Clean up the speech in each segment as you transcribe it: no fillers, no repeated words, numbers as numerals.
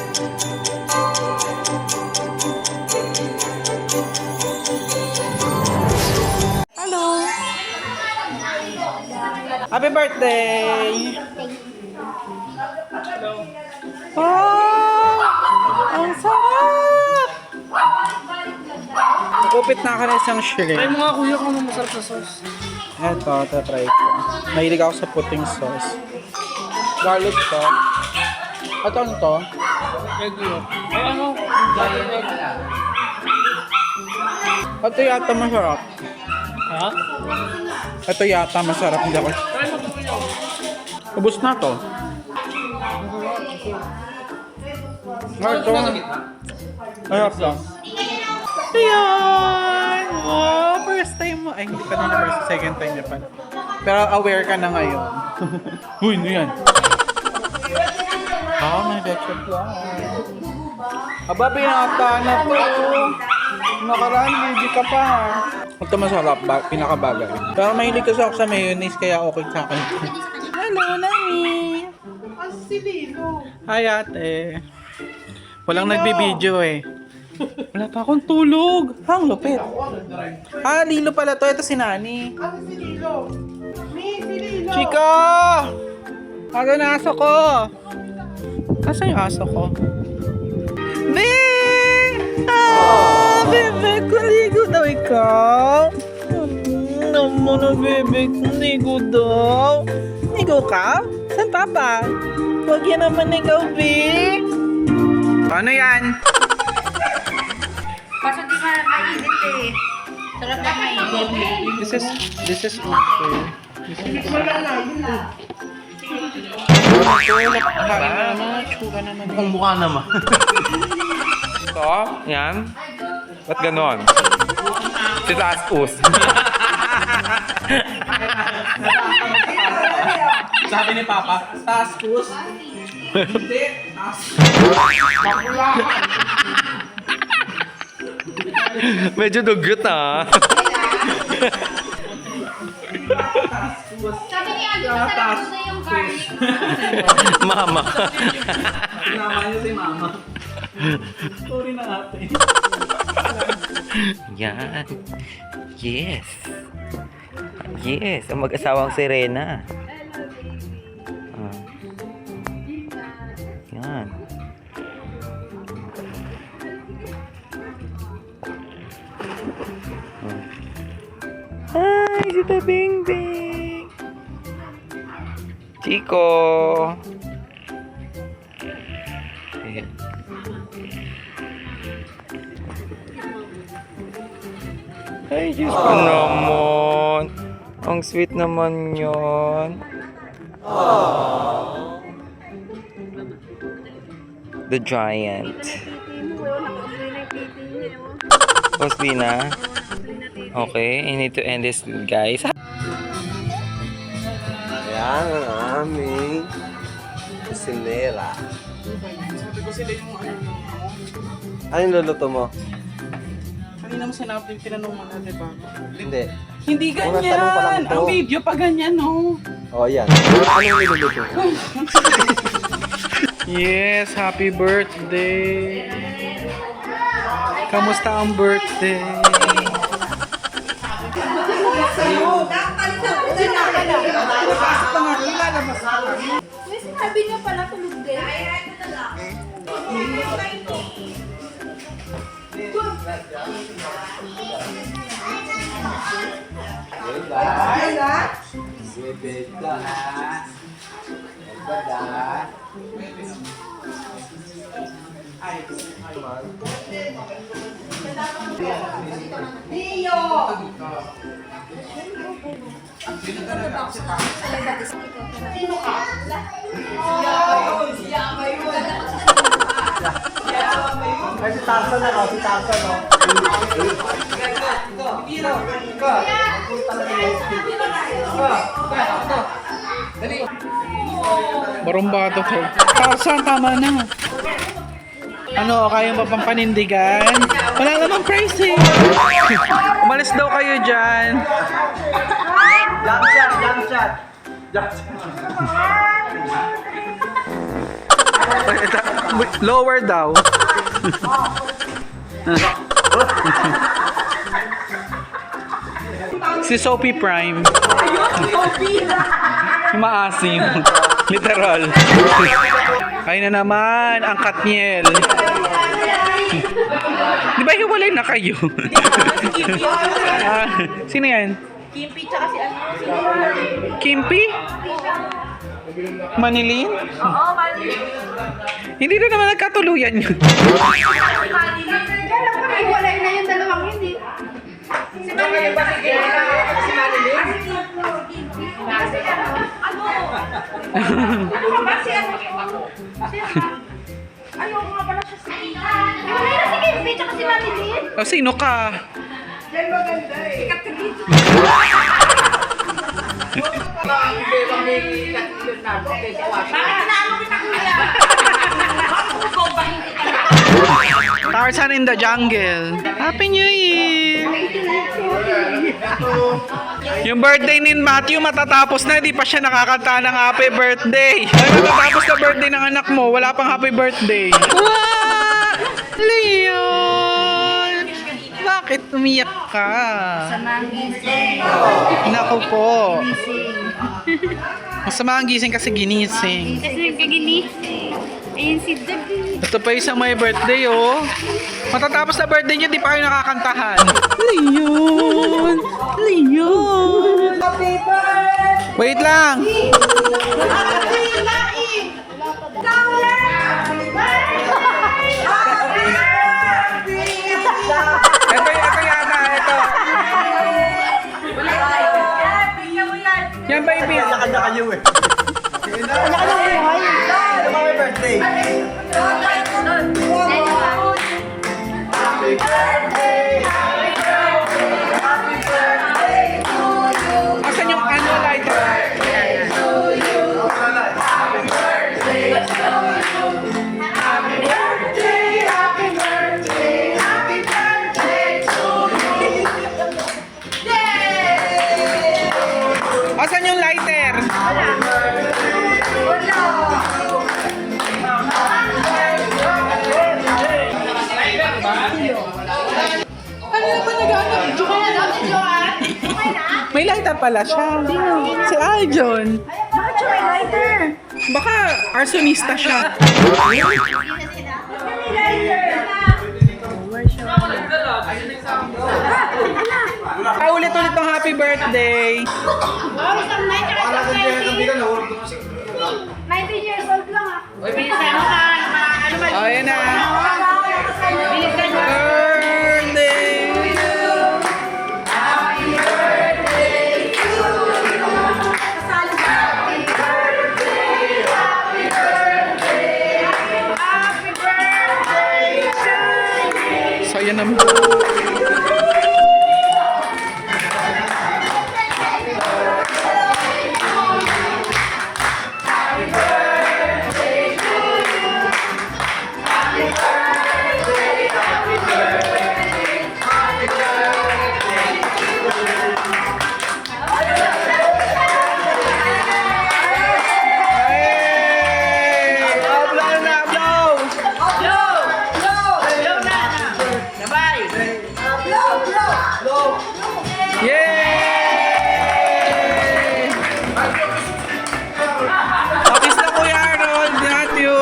Hello! Happy birthday! Hello! Oh! Ang sarap! Nakupit na ka na isang shrimp. Try mo nga kuya kung ano masarap sa sauce. Eto, tatry ko. Mahilig ako sa puting sauce. Garlic to. At ano to? Egg yolk. Ay ano? Giant egg. Ito yata masarap. Ha? Ito yata masarap. Hindi ako. Try mo ito kuya. Ubus na to. Ito. Ayop lang. Ayan! Oh, first time mo. Ay, hindi pa na first, second time niya pa. Pero aware ka na ngayon. Uy, ano yan? May betcha plan. Aba, pinata na to. Nakaraan, baby ka pa. Ito masarap, pinakabagay. Pero mahilig kasi ako sa mayonnaise, kaya okay sa akin. Hello, Nani! Hi, ate. Walang nagbibideo eh. Wala pa akong tulog. Ang lupit. Ah, Lilo pala to. Ito si Nani. Ano si Lilo? Si Lilo! Chica! Ano na aso ko? Asan yung aso ko? Be! Ah! Bebe, kuligo daw ikaw. Naman na, bebe. Kuligo daw. Ligo ka? Saan papa? Huwag yan naman ikaw, Be. Ano yan? Kaso di ka mainit eh. Sarap na mainit. This is okay. Mukhang mukha naman. Ito, yan. Ba't ganon? Si Taskus. Sabi ni Papa, Taskus. Hindi, Medyo dugyot ah. Sabi ni Ate, masarap mo na yung garlic. Mama. Sinama niyo si Mama. Sorry na ate. Yan. Yes. Yes, ang mag-asawang Serena. Yan. Hi, Tita Bing Bing. Chico. Ayan. Ay, Diyos ko naman. Ang sweet naman yun. The Giant. Mostly na? Okay, I need to end this, guys. Yan ang aming kusinera. Ano yung luluto mo? Kanina mo sinabi, tinanong mo natin ba? Hindi. Hindi Una tanong pa lang ganyan! ito. Ang video pa ganyan, no? O, yan. Ano yung niluluto mo? Yes, happy birthday! Kamusta ang birthday? May sinabi niya pala tulog din. Ay, si Tarzan na, si Tarzan, no? Barumbado ko. Tarzan, tama na. Ano, kaya ba pang panindigan? Wala namang price eh. Umalis daw kayo dyan. Jump shot, jump shot. Jump shot. Lower daw. Si Sophie Prime. Yung maasim. Literal. Ayun na naman, ang Katniel. Di ba hiwalay na kayo? Sino yan? Kimpi tsaka si ano? Kimpi? Manilin? Oo, mali. Hindi na naman nagkatuluyan yun. Kala ko naiwalay na yung dalawang yun eh. Si Manilin ba si Si Manilin? Ano? Ano ba si ano? Ayaw nga pala siya si Iwalay na si Kimpi tsaka si Manilin. O, sino ka? Yan maganda eh. Sikat ka dito. Bakit naano kita kuya? Ikaw ba hindi ka? Tarzan in the Jungle. Happy New Year! Yung birthday ni Matthew matatapos na, hindi pa siya nakakanta ng happy birthday. Ay, matatapos na birthday ng anak mo, wala pang happy birthday. Wow! Leon! Bakit umiyak ka? Naku po. Masama ang gising kasi ginising. Kasi nagkaginising. Ayun si David. Ito pa isang may birthday, oh. Matatapos na birthday niyo, di pa kayo nakakantahan. Leon! Leon! Wait lang! Ito yata, ito. Yan ba yung Kanya-kanya kayo eh. Kanya-kanya buhay. Ano ba may birthday? Asan yung ano lighter? Asan yung lighter? May lighter pala siya. Si Aljon. Bakit siya may lighter? Baka arsonista siya. Ulit-ulit ng happy birthday. Wow, isang 19 years old lang ah. Uy, bilisan mo ka. Ano ba? O, yan na. Bilisan mo. Birthday. So, yan naman. Hey! Blow na, blow! Yay! Office na Kuya Arnold, Matthew.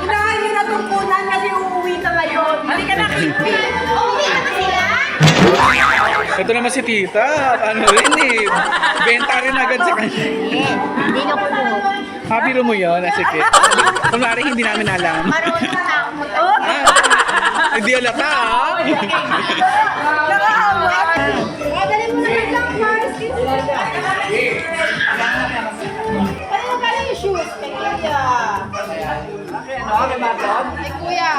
Unahan nyo na tungkunan kasi uuwi ka ngayon. Halika na, Kimpi. Uuwi ka na sila? Ito naman si Tita. Ano rin eh. Benta rin agad sa kanya. Hindi na po. Habiro mo yun, sige. Kunwari hindi namin alam. Marunong na ako mo. Hindi alata ah. Nakahawak. Dali mo na lang, Mars. Ano pala yung shoes? Kay Kuya. Kay Kuya.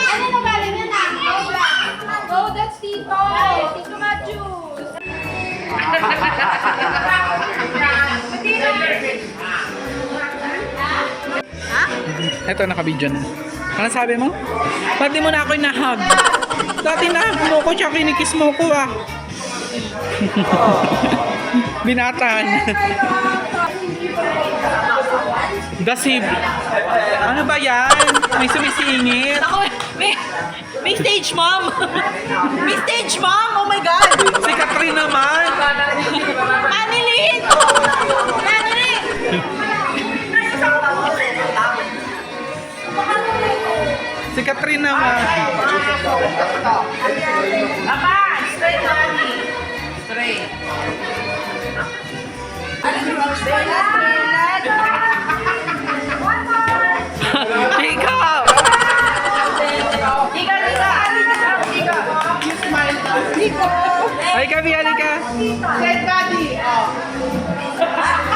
Ano na galing yan ah? Oh, that's Tito. Tito Matthews. Ito, nakabidyo na. Ano sabi mo? Ba't di mo na ako inahag? Dati na mo ko siya, kinikiss mo ko ah. Binatan. Dasib. Ano ba yan? May sumisingit. Ako, may stage mom. May stage mom. Oh my God. Si Catherine naman. Manilin. Manilin. Si Catherine naman. Papa, straight money. Straight. Ikaw! Ay, Kabi, halika.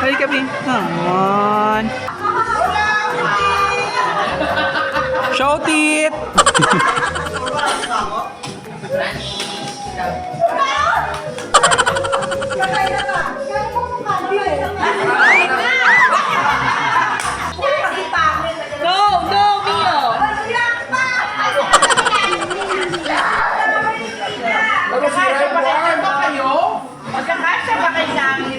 Ay, Kabi. Come on. Shout it! Go, go, Mio. Magkakasya ba kayo namin?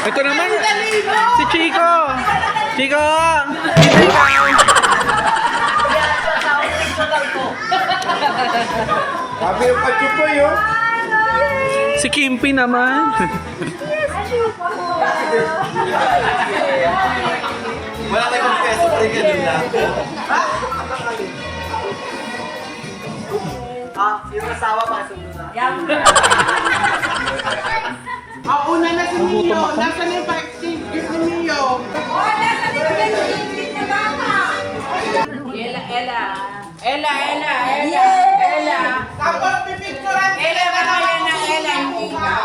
Ito naman, si Chico. Chico! Dito ikaw. Sabi yung pachupoy, oh. Si Kimpi naman. Wala tayong peso, pero ganun lang. Yung asawa pa, sunod na. Una na si Mio. Nasaan yung pa-exchange gift ni Mio? Ella. Tapos pipicturan Ella, kakayan ng Ella, hindi ka.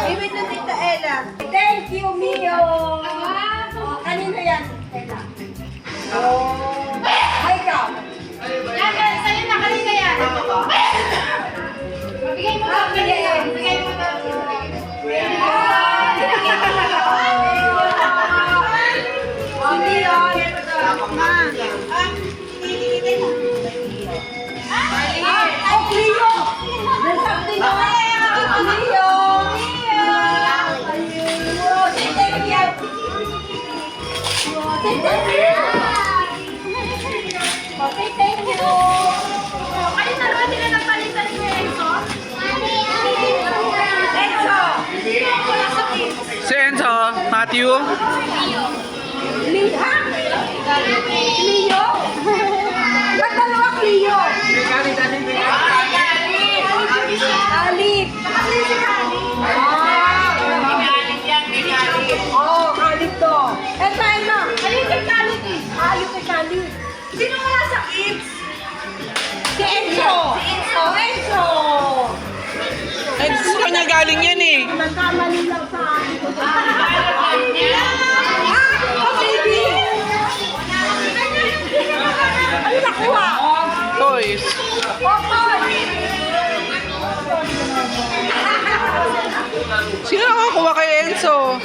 Ibig na Tita Ella. Thank you, Mio. Kanino yan? Ella. Ay, ikaw. Yan, sa'yo na. Kanina yan. Bigay mo na. Bigay mo na. Hindi yun. Oh, Cleo! There's something Cleo! Thank you! Okay, thank you! Kayo dalawa sila nagpalitan ni Enzo? Enzo! Si Enzo, Matthew. Leo? Leo? Ba't dalawa Cleo? Alip! Oh, Alip to. Eto, Emma. Alip kay Alip eh. Ayun kay Alip. Sino wala sa kids? Si Enzo. Oh, Enzo. Ay, sa kanya galing yan eh. Nagkamali lang sa akin. Oh, baby. Ano nakuha? Toys. Sino nakakuha kay Enzo?